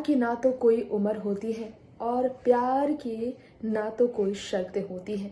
की ना तो कोई उम्र होती है और प्यार की ना तो कोई शर्तें होती हैं।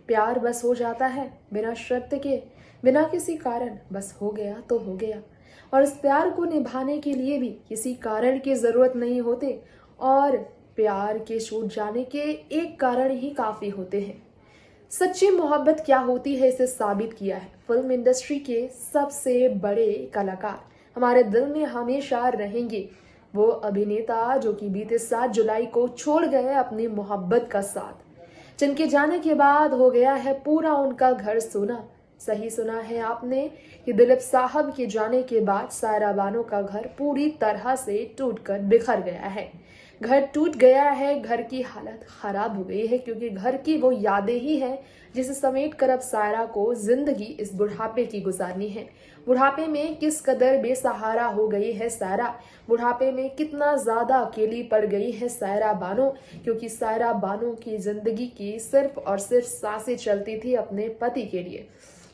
प्यार बस हो जाता है बिना शर्त के, बिना किसी कारण, बस हो गया तो हो गया। और इस प्यार को निभाने के लिए भी किसी कारण की जरूरत नहीं होते और प्यार के छूट जाने के एक कारण ही काफी होते हैं। सच्ची मोहब्बत क्या होती है इसे साबित किया है फिल्म इंडस्ट्री के सबसे बड़े कलाकार। हमारे दिल में हमेशा रहेंगे वो अभिनेता जो कि बीते 7 जुलाई को छोड़ गए अपनी मोहब्बत का साथ, जिनके जाने के बाद हो गया है पूरा उनका घर सोना। सही सुना है आपने कि दिलीप साहब के जाने के बाद सायरा बानो का घर पूरी तरह से टूटकर बिखर गया है। घर टूट गया है, घर की हालत खराब हो गई है, क्योंकि घर की वो यादें ही हैं जिसे समेट कर अब सायरा को जिंदगी इस बुढ़ापे की गुजारनी है। बुढ़ापे में किस कदर बेसहारा हो गई है सायरा, बुढ़ापे में कितना ज्यादा अकेली पड़ गई है सायरा बानो, क्योंकि सायरा बानो की जिंदगी की सिर्फ और सिर्फ सांसें चलती थी अपने पति के लिए।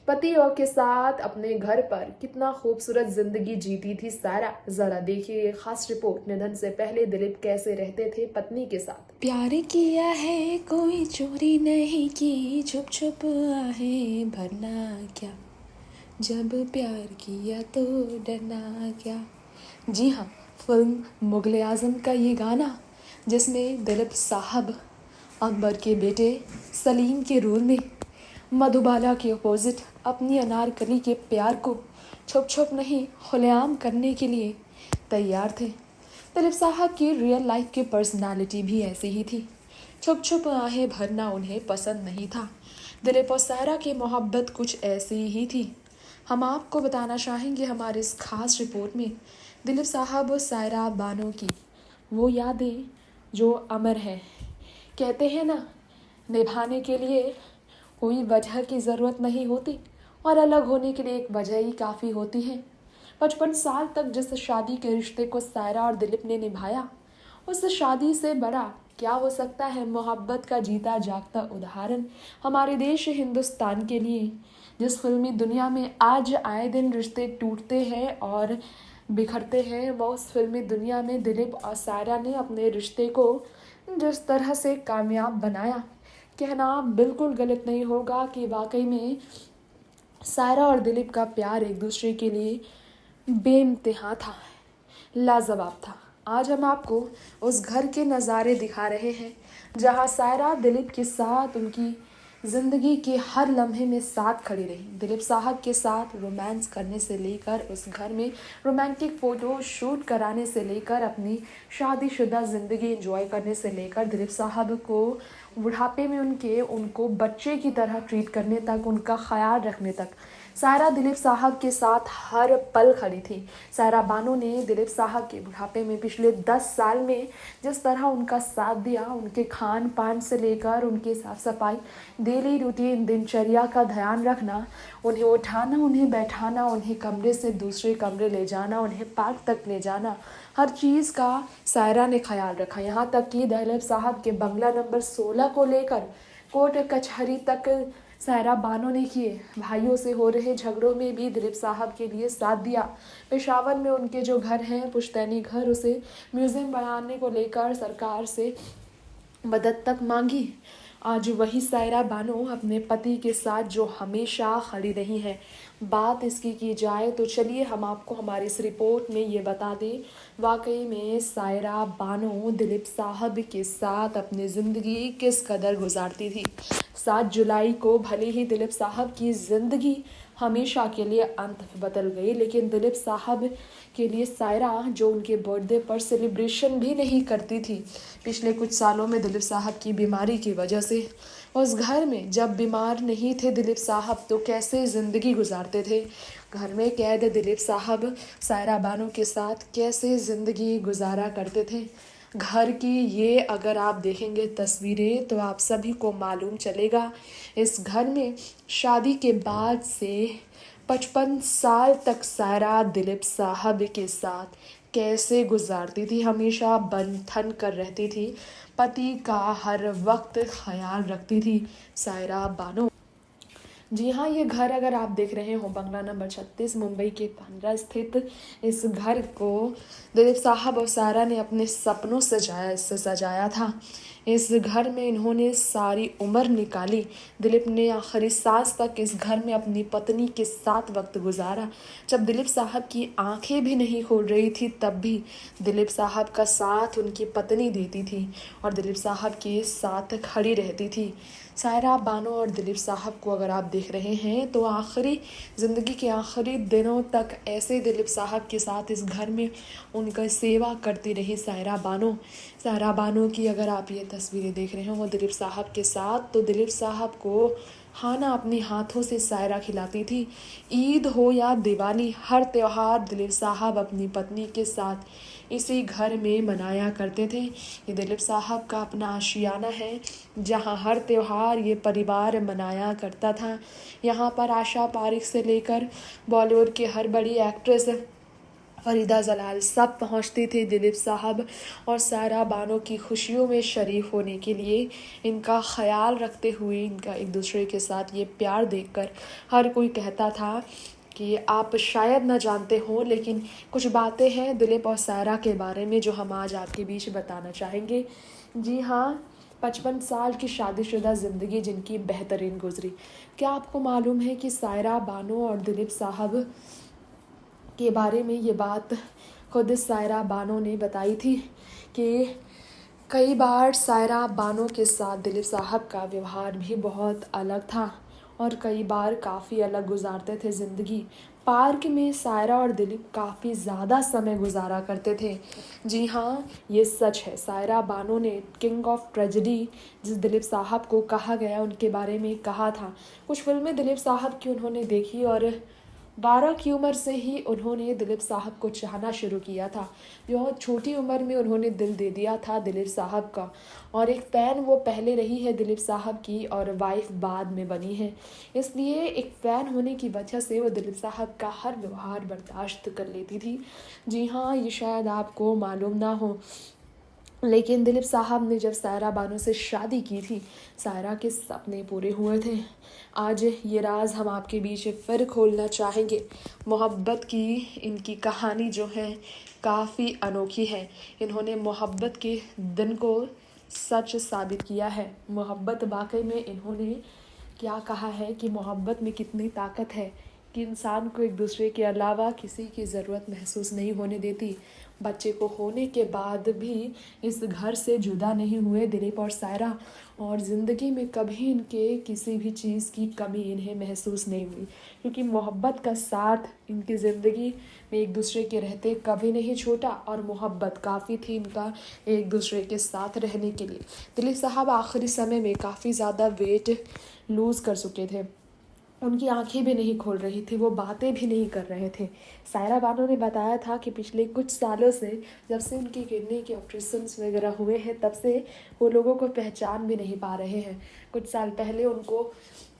पति और के साथ अपने घर पर कितना खूबसूरत जिंदगी जीती थी सायरा। जरा देखिए ये खास रिपोर्ट। निधन से पहले दिलीप कैसे रहते थे पत्नी के साथ। प्यार किया है कोई चोरी नहीं की, छुप छुप आहे भरना क्या, जब प्यार किया तो डरना क्या। जी हाँ, फिल्म मुगले आजम का ये गाना, जिसमें दिलीप साहब अकबर के बेटे सलीम के रोल में मधुबाला के अपोजिट अपनी अनारकली के प्यार को छुप छुप नहीं खुलेआम करने के लिए तैयार थे। दिलीप साहब की रियल लाइफ की पर्सनालिटी भी ऐसी ही थी। छुप छुप आहें भरना उन्हें पसंद नहीं था। दिलीप और सायरा की मोहब्बत कुछ ऐसी ही थी। हम आपको बताना चाहेंगे हमारे इस खास रिपोर्ट में दिलीप साहब और सायरा बानो की वो यादें जो अमर है। कहते हैं ना, निभाने के लिए कोई वजह की ज़रूरत नहीं होती और अलग होने के लिए एक वजह ही काफ़ी होती है। 55 साल तक जिस शादी के रिश्ते को सायरा और दिलीप ने निभाया, उस शादी से बड़ा क्या हो सकता है मोहब्बत का जीता जागता उदाहरण हमारे देश हिंदुस्तान के लिए। जिस फिल्मी दुनिया में आज आए दिन रिश्ते टूटते हैं और बिखरते हैं, वो उस फिल्मी दुनिया में दिलीप और सायरा ने अपने रिश्ते को जिस तरह से कामयाब बनाया, कहना बिल्कुल गलत नहीं होगा कि वाकई में सायरा और दिलीप का प्यार एक दूसरे के लिए बेइंतहा था, लाजवाब था। आज हम आपको उस घर के नज़ारे दिखा रहे हैं जहां सायरा दिलीप के साथ उनकी ज़िंदगी के हर लम्हे में साथ खड़ी रही। दिलीप साहब के साथ रोमांस करने से लेकर उस घर में रोमांटिक फ़ोटो शूट कराने से लेकर अपनी शादीशुदा ज़िंदगी एंजॉय करने से लेकर दिलीप साहब को बुढ़ापे में उनको बच्चे की तरह ट्रीट करने तक, उनका ख्याल रखने तक, सायरा दिलीप साहब के साथ हर पल खड़ी थी। सायरा बानो ने दिलीप साहब के बुढ़ापे में पिछले 10 साल में जिस तरह उनका साथ दिया, उनके खान पान से लेकर उनकी साफ सफाई, डेली रूटीन दिनचर्या का ध्यान रखना, उन्हें उठाना, उन्हें बैठाना, उन्हें कमरे से दूसरे कमरे ले जाना, उन्हें पार्क तक ले जाना, हर चीज़ का सायरा ने ख्याल रखा। यहाँ तक कि दिलीप साहब के बंगला नंबर 16 को लेकर कोर्ट कचहरी तक सायरा बानो ने किए। भाइयों से हो रहे झगड़ों में भी दिलीप साहब के लिए साथ दिया। पेशावर में उनके जो घर हैं, पुश्तैनी घर, उसे म्यूज़ियम बनाने को लेकर सरकार से मदद तक मांगी। आज वही सायरा बानो अपने पति के साथ जो हमेशा खड़ी रही है। बात इसकी की जाए तो चलिए हम आपको हमारी इस रिपोर्ट में ये बता दें, वाकई में सायरा बानो दिलीप साहब के साथ अपनी ज़िंदगी किस कदर गुजारती थी। 7 जुलाई को भले ही दिलीप साहब की ज़िंदगी हमेशा के लिए अंत बदल गई, लेकिन दिलीप साहब के लिए सायरा जो उनके बर्थडे पर सेलिब्रेशन भी नहीं करती थी पिछले कुछ सालों में दिलीप साहब की बीमारी की वजह से, उस घर में जब बीमार नहीं थे दिलीप साहब तो कैसे ज़िंदगी गुजारते थे। घर में कैद दिलीप साहब सायरा बानो के साथ कैसे ज़िंदगी गुजारा करते थे। घर की ये अगर आप देखेंगे तस्वीरें तो आप सभी को मालूम चलेगा इस घर में शादी के बाद से 55 साल तक सायरा दिलीप साहब के साथ कैसे गुजारती थी। हमेशा बंधन कर रहती थी, पति का हर वक्त ख्याल रखती थी सायरा बानो। जी हाँ, ये घर अगर आप देख रहे हो बंगला नंबर 36 मुंबई के बांद्रा स्थित इस घर को दिलीप साहब और सायरा ने अपने सपनों से सजाया था। इस घर में इन्होंने सारी उम्र निकाली। दिलीप ने आखिरी सांस तक इस घर में अपनी पत्नी के साथ वक्त गुजारा। जब दिलीप साहब की आंखें भी नहीं खोल रही थी तब भी दिलीप साहब का साथ उनकी पत्नी देती थी और दिलीप साहब के साथ खड़ी रहती थी। सायरा बानो और दिलीप साहब को अगर आप देख रहे हैं तो आखिरी ज़िंदगी के आखिरी दिनों तक ऐसे दिलीप साहब के साथ इस घर में उनका सेवा करती रही सायरा बानो की अगर आप ये तस्वीरें देख रहे हो दिलीप साहब के साथ, तो दिलीप साहब को खाना अपने हाथों से सायरा खिलाती थी। ईद हो या दिवाली, हर त्यौहार दिलीप साहब अपनी पत्नी के साथ इसी घर में मनाया करते थे। ये दिलीप साहब का अपना आशियाना है जहाँ हर त्यौहार ये परिवार मनाया करता था। यहाँ पर आशा पारिक से लेकर बॉलीवुड की हर बड़ी एक्ट्रेस फरीदा जलाल सब पहुंचती थी दिलीप साहब और सायरा बानो की खुशियों में शरीक होने के लिए। इनका ख्याल रखते हुए इनका एक दूसरे के साथ ये प्यार देखकर हर कोई कहता था कि आप शायद ना जानते हो लेकिन कुछ बातें हैं दिलीप और सायरा के बारे में जो हम आज आपके बीच बताना चाहेंगे। जी हाँ, 55 साल की शादीशुदा ज़िंदगी जिनकी बेहतरीन गुजरी। क्या आपको मालूम है कि सायरा बानो और दिलीप साहब के बारे में ये बात खुद सायरा बानो ने बताई थी कि कई बार सायरा बानो के साथ दिलीप साहब का व्यवहार भी बहुत अलग था और कई बार काफ़ी अलग गुजारते थे ज़िंदगी। पार्क में सायरा और दिलीप काफ़ी ज़्यादा समय गुजारा करते थे। जी हाँ, ये सच है। सायरा बानो ने किंग ऑफ ट्रेजेडी जिस दिलीप साहब को कहा गया उनके बारे में कहा था। कुछ फिल्में दिलीप साहब की उन्होंने देखी और 12 की उम्र से ही उन्होंने दिलीप साहब को चाहना शुरू किया था। बहुत छोटी उम्र में उन्होंने दिल दे दिया था दिलीप साहब का और एक फ़ैन वो पहले रही है दिलीप साहब की और वाइफ बाद में बनी है। इसलिए एक फ़ैन होने की वजह से वो दिलीप साहब का हर व्यवहार बर्दाश्त कर लेती थी। जी हाँ, ये शायद आपको मालूम ना हो लेकिन दिलीप साहब ने जब सायरा बानो से शादी की थी सायरा के सपने पूरे हुए थे। आज ये राज हम आपके बीच फिर खोलना चाहेंगे। मोहब्बत की इनकी कहानी जो है काफ़ी अनोखी है। इन्होंने मोहब्बत के दिन को सच साबित किया है। मोहब्बत वाकई में इन्होंने क्या कहा है कि मोहब्बत में कितनी ताकत है कि इंसान को एक दूसरे के अलावा किसी की ज़रूरत महसूस नहीं होने देती। बच्चे को होने के बाद भी इस घर से जुदा नहीं हुए दिलीप और सायरा और ज़िंदगी में कभी इनके किसी भी चीज़ की कमी इन्हें महसूस नहीं हुई क्योंकि मोहब्बत का साथ इनकी ज़िंदगी में एक दूसरे के रहते कभी नहीं छूटा और मोहब्बत काफ़ी थी इनका एक दूसरे के साथ रहने के लिए। दिलीप साहब आखिरी समय में काफ़ी ज़्यादा वेट लूज़ कर चुके थे। उनकी आंखें भी नहीं खोल रही थी, वो बातें भी नहीं कर रहे थे। सायरा बानो ने बताया था कि पिछले कुछ सालों से जब से उनकी किडनी के ऑपरेशंस वगैरह हुए हैं तब से वो लोगों को पहचान भी नहीं पा रहे हैं। कुछ साल पहले उनको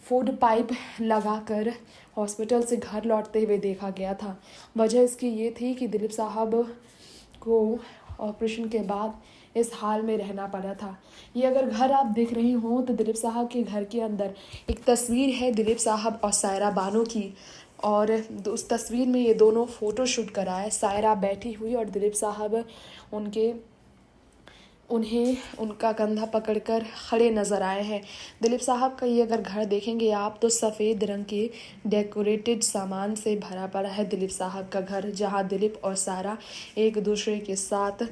फूड पाइप लगाकर हॉस्पिटल से घर लौटते हुए देखा गया था। वजह इसकी ये थी कि दिलीप साहब को ऑपरेशन के बाद इस हाल में रहना पड़ा था। ये अगर घर आप देख रहे हो तो दिलीप साहब के घर के अंदर एक तस्वीर है दिलीप साहब और सायरा बानो की और उस तस्वीर में ये दोनों फ़ोटो शूट कराए। सायरा बैठी हुई और दिलीप साहब उन्हें उनका कंधा पकड़कर खड़े नज़र आए हैं। दिलीप साहब का ये अगर घर देखेंगे आप तो सफ़ेद रंग के डेकोरेटेड सामान से भरा पड़ा है दिलीप साहब का घर, जहां दिलीप और सायरा एक दूसरे के साथ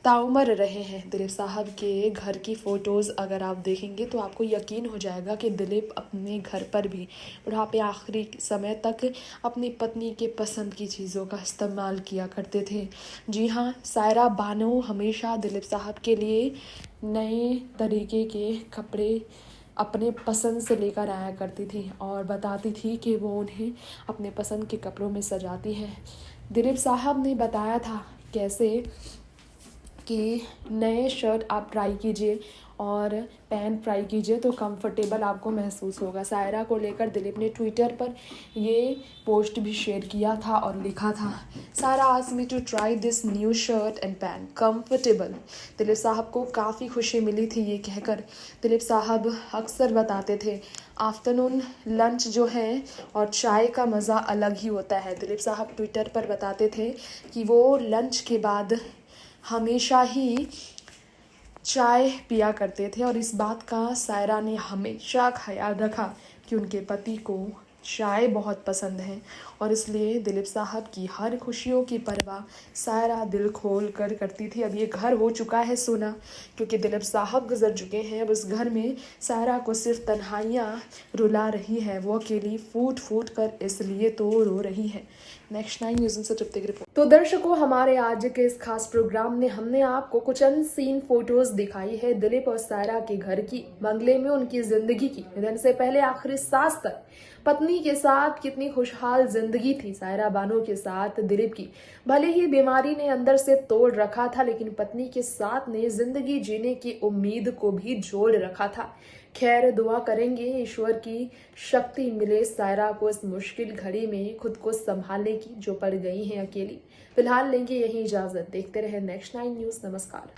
ताउम्र रहे हैं। दिलीप साहब के घर की फ़ोटोज़ अगर आप देखेंगे तो आपको यकीन हो जाएगा कि दिलीप अपने घर पर भी बुढ़ापे आखिरी समय तक अपनी पत्नी के पसंद की चीज़ों का इस्तेमाल किया करते थे। जी हाँ, सायरा बानो हमेशा दिलीप साहब के लिए नए तरीके के कपड़े अपने पसंद से लेकर आया करती थी और बताती थी कि वो उन्हें अपने पसंद के कपड़ों में सजाती हैं। दिलीप साहब ने बताया था कैसे कि नए शर्ट आप ट्राई कीजिए और पैंट ट्राई कीजिए तो कंफर्टेबल आपको महसूस होगा। सायरा को लेकर दिलीप ने ट्विटर पर ये पोस्ट भी शेयर किया था और लिखा था, Saira asked me to try this new shirt and pant comfortable. Dilip Sahab को काफ़ी खुशी मिली थी ये कहकर। दिलीप साहब अक्सर बताते थे, आफ्टरनून लंच जो है और चाय का मज़ा अलग ही होता है। दिलीप साहब ट्विटर पर बताते थे कि वो लंच के बाद हमेशा ही चाय पिया करते थे और इस बात का सायरा ने हमेशा ख्याल रखा कि उनके पति को चाय बहुत पसंद है और इसलिए दिलीप साहब की हर खुशियों की परवाह सायरा दिल खोल कर करती थी। अब ये घर हो चुका है सोना, क्योंकि दिलीप साहब गुजर चुके हैं। अब उस घर में सायरा को सिर्फ तन्हाइयाँ रुला रही है, वो अकेली फूट फूट कर इसलिए तो रो रही है। नेक्स्ट 9 न्यूज़ से तृप्ति की रिपोर्ट। तो दर्शकों, हमारे आज के इस खास प्रोग्राम में हमने आपको कुछ अनसीन फोटोज दिखाई है दिलीप और सायरा के घर की, बंगले में उनकी जिंदगी की। निधन से पहले आखिरी सांस तक पत्नी के साथ कितनी खुशहाल जिंदगी थी सायरा बानो के साथ दिलीप की। भले ही बीमारी ने अंदर से तोड़ रखा था, लेकिन पत्नी के साथ ने जिंदगी जीने की उम्मीद को भी जोड़ रखा था। खैर, दुआ करेंगे ईश्वर की शक्ति मिले सायरा को इस मुश्किल घड़ी में खुद को संभालने की, जो पड़ गई हैं अकेली। फिलहाल लेंगे यही इजाजत। देखते रहे नेक्स्ट 9 न्यूज़। नमस्कार।